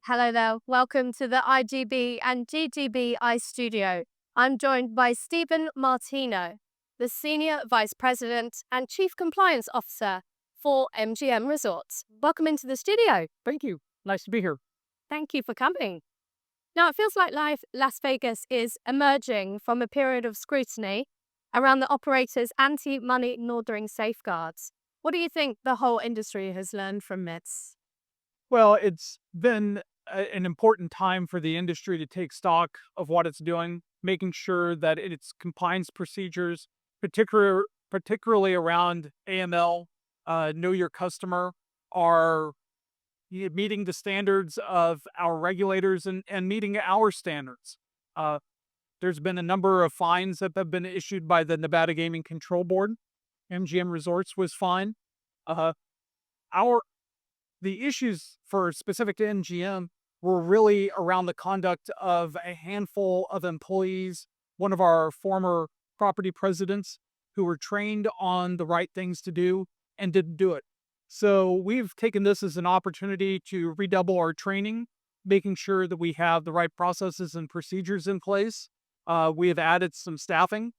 Hello there. Welcome to the IGB and GGB ICE studio. I'm joined by Stephen Martino, the Senior Vice President and Chief Compliance Officer for MGM Resorts. Welcome into the studio. Thank you. Nice to be here. Thank you for coming. Now, it feels like Las Vegas is emerging from a period of scrutiny around the operator's anti-money laundering safeguards. What do you think the whole industry has learned from this? Well, it's been an important time for the industry to take stock of what it's doing, making sure that its compliance procedures, particularly around AML, know your customer, are meeting the standards of our regulators and meeting our standards. Uh, there's been a number of fines that have been issued by the Nevada Gaming Control Board. MGM Resorts was fined. Uh, our The issues for specific to MGM were really around the conduct of a handful of employees, one of our former property presidents, who were trained on the right things to do and didn't do it. So we've taken this as an opportunity to redouble our training, making sure that we have the right processes and procedures in place. We have added some staffing.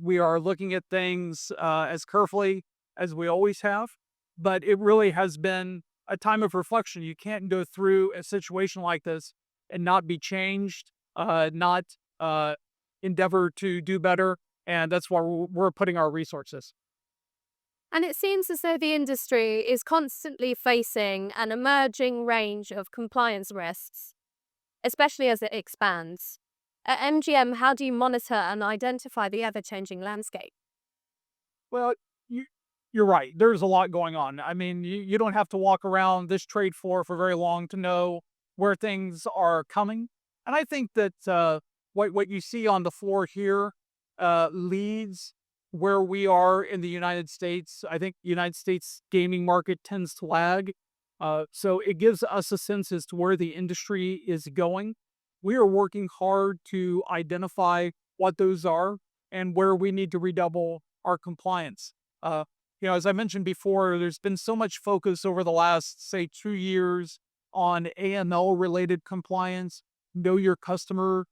We are looking at things as carefully as we always have, but it really has been a time of reflection. You can't go through a situation like this and not be changed, not endeavor to do better. And that's why we're putting our resources. And it seems as though the industry is constantly facing an emerging range of compliance risks, especially as it expands. At MGM, how do you monitor and identify the ever changing landscape? Well, you, you're right. There's a lot going on. I mean, you don't have to walk around this trade floor for very long to know where things are coming. And I think that what you see on the floor here leads where we are in the United States. I think the United States gaming market tends to lag. So it gives us a sense as to where the industry is going. We are working hard to identify what those are and where we need to redouble our compliance. Uh, as I mentioned before, there's been so much focus over the last, say, 2 years on AML related compliance, know your customer,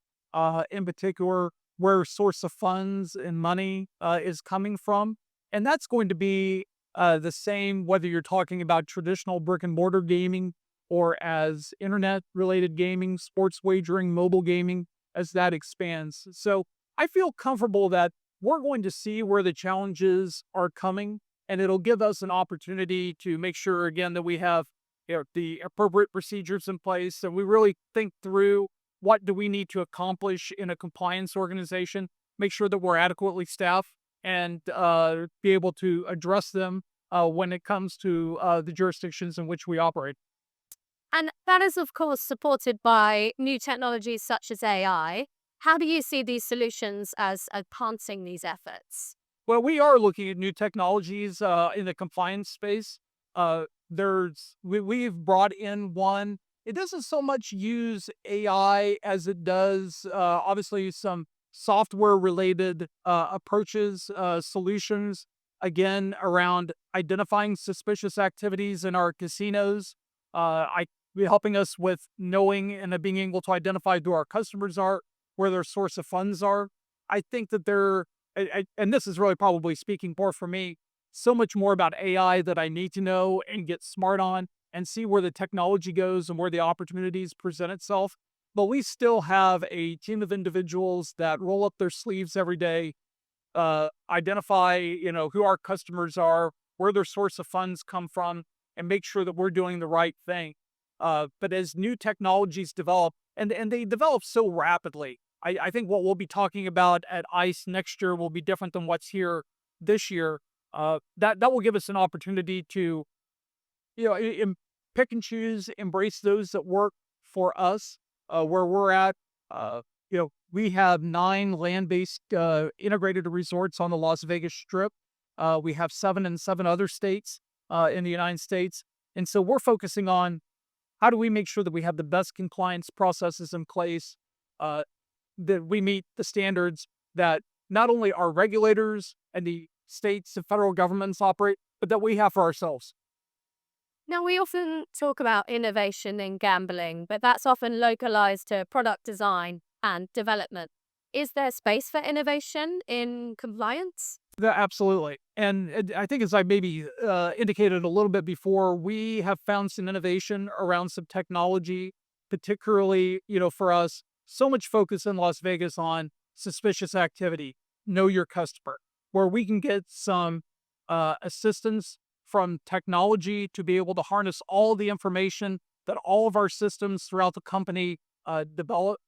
in particular, where source of funds and money is coming from. And that's going to be the same whether you're talking about traditional brick and mortar gaming or as internet related gaming, sports wagering, mobile gaming, as that expands. So I feel comfortable that we're going to see where the challenges are coming, and it'll give us an opportunity to make sure again that we have the appropriate procedures in place, and we really think through what do we need to accomplish in a compliance organization, make sure that we're adequately staffed, and be able to address them when it comes to the jurisdictions in which we operate. And that is, of course, supported by new technologies such as AI. How do you see these solutions as advancing these efforts? Well, we are looking at new technologies in the compliance space. We've brought in one. It doesn't so much use AI as it does obviously some software related approaches, solutions, again, around identifying suspicious activities in our casinos. I Helping us with knowing and being able to identify who our customers are, where their source of funds are. I think that and this is really probably speaking more for me, so much more about AI that I need to know and get smart on and see where the technology goes and where the opportunities present itself. But we still have a team of individuals that roll up their sleeves every day, identify, who our customers are, where their source of funds come from, and make sure that we're doing the right thing. But as new technologies develop, and they develop so rapidly, I think what we'll be talking about at ICE next year will be different than what's here this year. That will give us an opportunity to, pick and choose, embrace those that work for us, where we're at. We have 9 land-based integrated resorts on the Las Vegas Strip. We have 7 in 7 other states in the United States. And so we're focusing on how do we make sure that we have the best compliance processes in place, that we meet the standards that not only our regulators and the states and federal governments operate, but that we have for ourselves. Now, we often talk about innovation in gambling, but that's often localized to product design and development. Is there space for innovation in compliance? Absolutely. And I think, as I maybe indicated a little bit before, we have found some innovation around some technology, particularly, for us, so much focus in Las Vegas on suspicious activity, know your customer, where we can get some assistance from technology to be able to harness all the information that all of our systems throughout the company develop.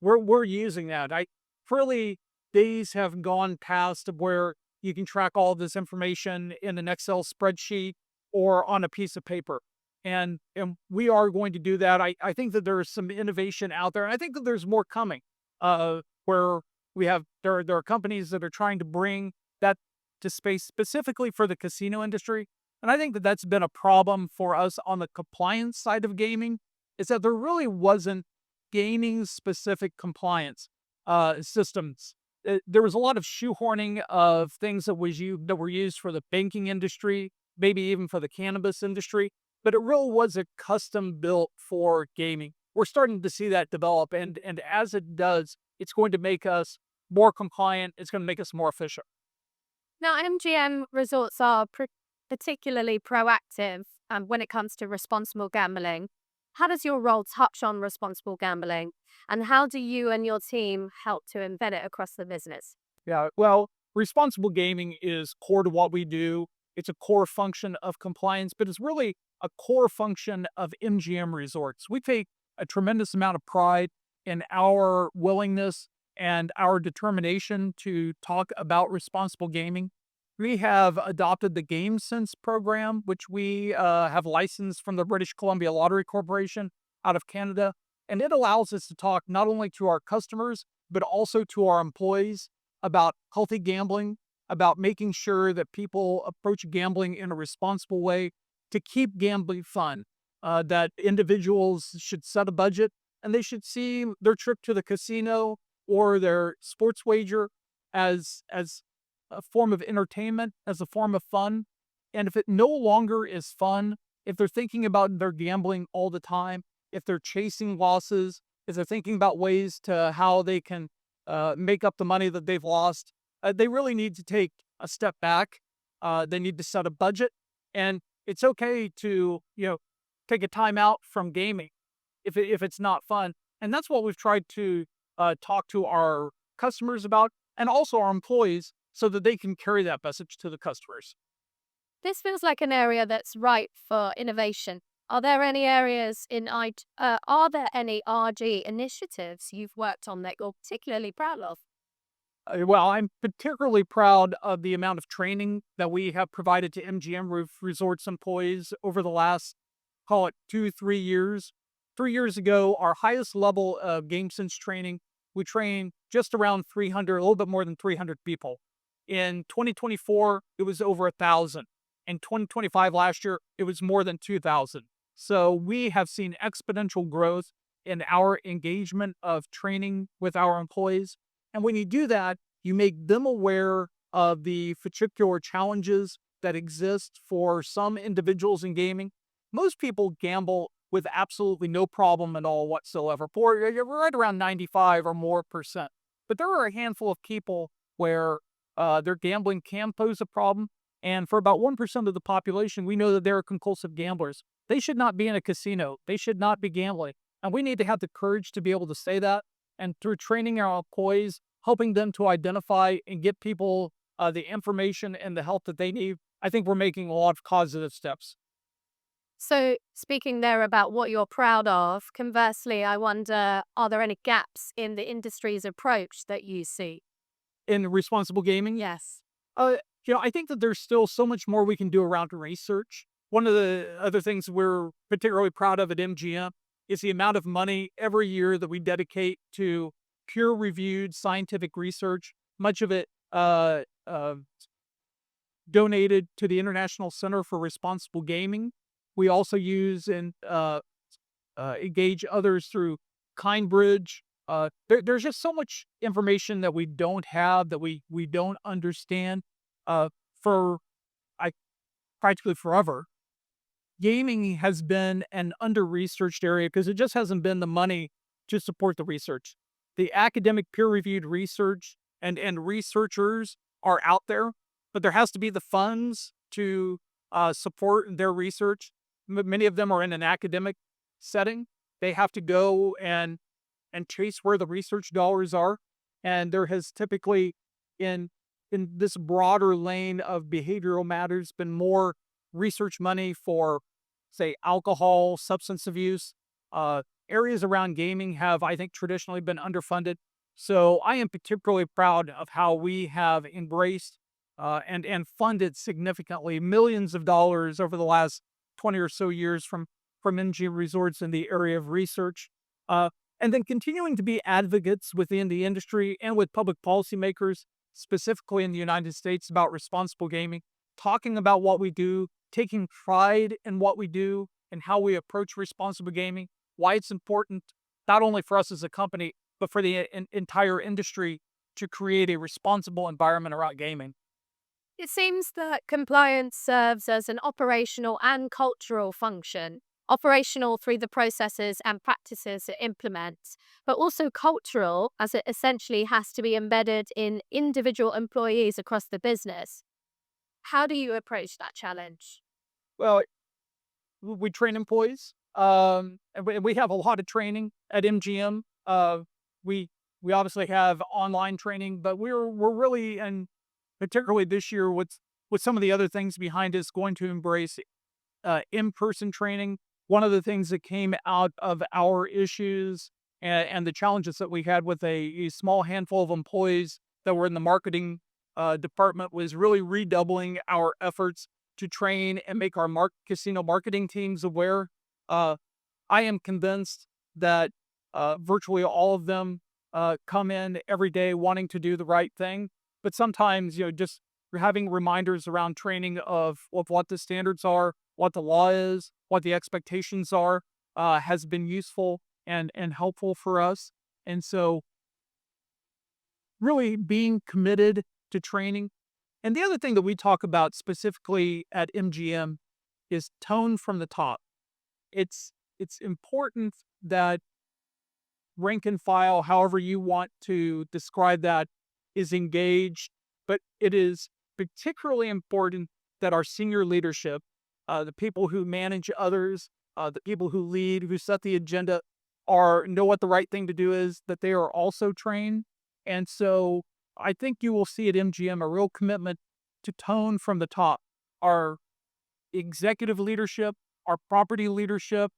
We're using that. I really days have gone past of where you can track all of this information in an Excel spreadsheet or on a piece of paper. And we are going to do that. I think that there is some innovation out there. And I think that there's more coming. Where there are companies that are trying to bring that to space specifically for the casino industry. And I think that that's been a problem for us on the compliance side of gaming, is that there really wasn't gaming specific compliance systems. There was a lot of shoehorning of things that were used for the banking industry, maybe even for the cannabis industry, but it really was a custom built for gaming. We're starting to see that develop, and as it does, it's going to make us more compliant. It's going to make us more efficient. Now, MGM resorts are particularly proactive when it comes to responsible gambling. How does your role touch on responsible gambling? And how do you and your team help to embed it across the business? Yeah, well, responsible gaming is core to what we do. It's a core function of compliance, but it's really a core function of MGM Resorts. We take a tremendous amount of pride in our willingness and our determination to talk about responsible gaming. We have adopted the Game Sense program, which we have licensed from the British Columbia Lottery Corporation out of Canada. And it allows us to talk not only to our customers, but also to our employees about healthy gambling, about making sure that people approach gambling in a responsible way to keep gambling fun, that individuals should set a budget and they should see their trip to the casino or their sports wager as a form of entertainment, as a form of fun. And if it no longer is fun, if they're thinking about their gambling all the time, if they're chasing losses, if they're thinking about ways to how they can make up the money that they've lost, they really need to take a step back. They need to set a budget, and it's okay to take a time out from gaming if it's not fun. And that's what we've tried to talk to our customers about, and also our employees, so that they can carry that message to the customers. This feels like an area that's ripe for innovation. Are there any areas in are there any RG initiatives you've worked on that you're particularly proud of? Well, I'm particularly proud of the amount of training that we have provided to MGM Resorts employees over the last, call it 2, 3 years. 3 years ago, our highest level of Game Sense training, we trained just around 300, a little bit more than 300 people. In 2024, it was over 1,000. In 2025, last year, it was more than 2,000. So we have seen exponential growth in our engagement of training with our employees. And when you do that, you make them aware of the particular challenges that exist for some individuals in gaming. Most people gamble with absolutely no problem at all whatsoever, for you're right around 95 or more percent. But there are a handful of people where their gambling can pose a problem. And for about 1% of the population, we know that they're compulsive gamblers. They should not be in a casino. They should not be gambling. And we need to have the courage to be able to say that. And through training our employees, helping them to identify and get people the information and the help that they need, I think we're making a lot of positive steps. So, speaking there about what you're proud of, conversely, I wonder, are there any gaps in the industry's approach that you see? In responsible gaming, Yes. Uh, I think that there's still so much more we can do around research. One of the other things we're particularly proud of at MGM is the amount of money every year that we dedicate to peer-reviewed scientific research. Much of it donated to the International Center for Responsible Gaming. We also use and engage others through Kindbridge. There's just so much information that we don't have, that we don't understand, for I practically forever. gaming has been an under-researched area because it just hasn't been the money to support the research. The academic peer-reviewed research and researchers are out there, but there has to be the funds to support their research. Many of them are in an academic setting. They have to go and chase where the research dollars are. And there has typically in this broader lane of behavioral matters been more research money for, say, alcohol, substance abuse. Areas around gaming have, I think, traditionally been underfunded. So I am particularly proud of how we have embraced and funded significantly millions of dollars over the last 20 or so years from MGM Resorts in the area of research. Uh, and then continuing to be advocates within the industry and with public policymakers, specifically in the United States, about responsible gaming, talking about what we do, taking pride in what we do and how we approach responsible gaming, why it's important, not only for us as a company, but for the entire industry to create a responsible environment around gaming. It seems that compliance serves as an operational and cultural function. Operational through the processes and practices it implements, but also cultural as it essentially has to be embedded in individual employees across the business. How do you approach that challenge? Well, we train employees, and we have a lot of training at MGM. We we obviously have online training, but we're really, and particularly this year with some of the other things behind us, going to embrace in-person training. One of the things that came out of our issues and the challenges that we had with a small handful of employees that were in the marketing department was really redoubling our efforts to train and make our casino marketing teams aware. Uh, I am convinced that virtually all of them come in every day wanting to do the right thing, but sometimes just having reminders around training of what the standards are, what the law is, what the expectations are, has been useful and helpful for us. And so, really being committed to training. And the other thing that we talk about specifically at MGM is tone from the top. It's important that rank and file, however you want to describe that, is engaged, but it is particularly important that our senior leadership, the people who manage others, the people who lead, who set the agenda, are know what the right thing to do is, that they are also trained. And so I think you will see at MGM a real commitment to tone from the top. Our executive leadership, our property leadership,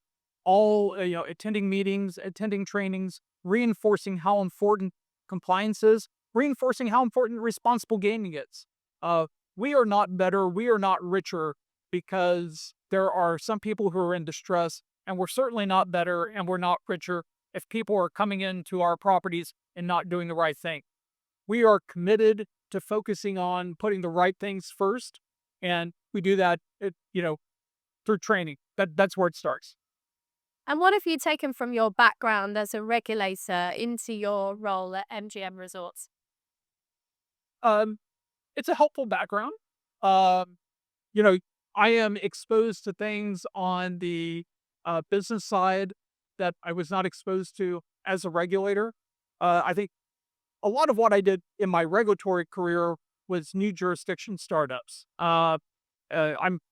all attending meetings, attending trainings, reinforcing how important compliance is, reinforcing how important responsible gaming is. Uh, we are not better, we are not richer because there are some people who are in distress, and we're certainly not better and we're not richer if people are coming into our properties and not doing the right thing. We are committed to focusing on putting the right things first, and we do that, through training. That's where it starts. And what have you taken from your background as a regulator into your role at MGM Resorts? Um, it's a helpful background. Um, you know, I am exposed to things on the business side that I was not exposed to as a regulator. I think a lot of what I did in my regulatory career was new jurisdiction startups. I'm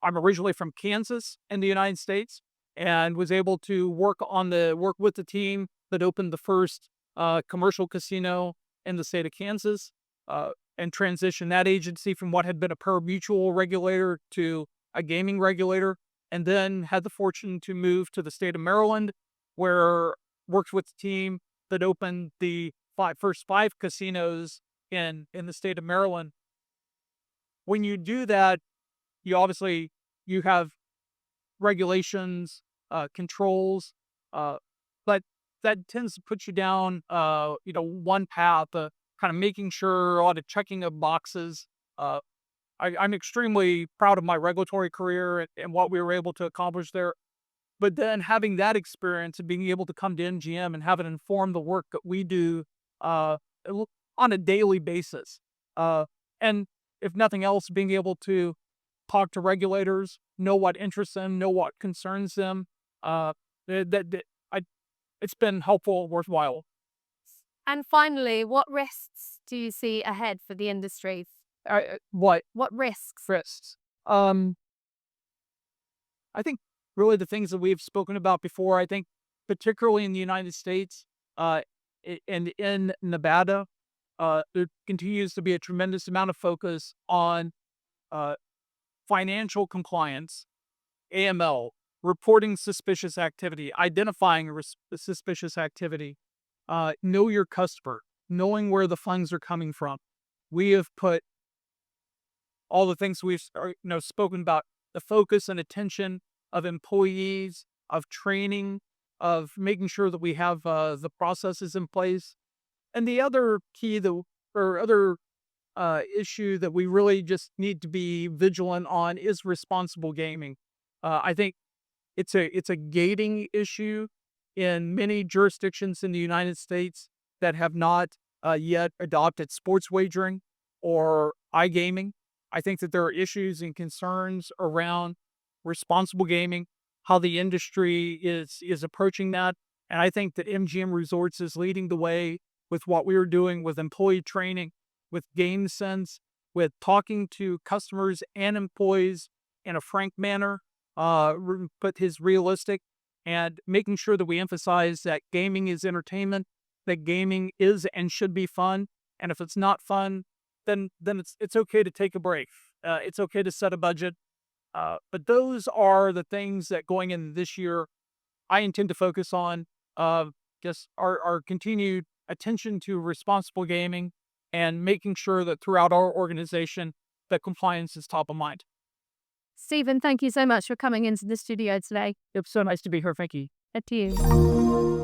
originally from Kansas in the United States, and was able to work with the team that opened the first commercial casino in the state of Kansas, and transition that agency from what had been a pari-mutuel regulator to a gaming regulator, and then had the fortune to move to the state of Maryland, where worked with the team that opened the first five casinos in the state of Maryland. When you do that, you obviously you have regulations, controls, uh, but that tends to put you down, one path, kind of making sure a lot of checking of boxes. Uh, I'm extremely proud of my regulatory career and what we were able to accomplish there. But then having that experience and being able to come to NGM and have it inform the work that we do uh, on a daily basis. And if nothing else, being able to talk to regulators, know what interests them, know what concerns them. Uh, I, it's been helpful, worthwhile. And finally, what risks do you see ahead for the industry? What What risks? risks? Um, I think really the things that we've spoken about before. I think particularly in the United States, uh, and in Nevada, there continues to be a tremendous amount of focus on uh, financial compliance, AML, reporting suspicious activity, identifying suspicious activity, know your customer, knowing where the funds are coming from. We have put all the things we've spoken about, the focus and attention of employees, of training, of making sure that we have the processes in place. And the other key, or other issue that we really just need to be vigilant on is responsible gaming. I think it's a gating issue in many jurisdictions in the United States that have not yet adopted sports wagering or iGaming. I think that there are issues and concerns around responsible gaming, how the industry is approaching that, and I think that MGM Resorts is leading the way with what we are doing with employee training, with game sense, with talking to customers and employees in a frank manner, but his realistic, and making sure that we emphasize that gaming is entertainment, that gaming is and should be fun, and if it's not fun, then it's okay to take a break. It's okay to set a budget. But those are the things that going in this year I intend to focus on. Just our continued attention to responsible gaming and making sure that throughout our organization that compliance is top of mind. Stephen, thank you so much for coming into the studio today. It's so nice to be here. Thank you. To you.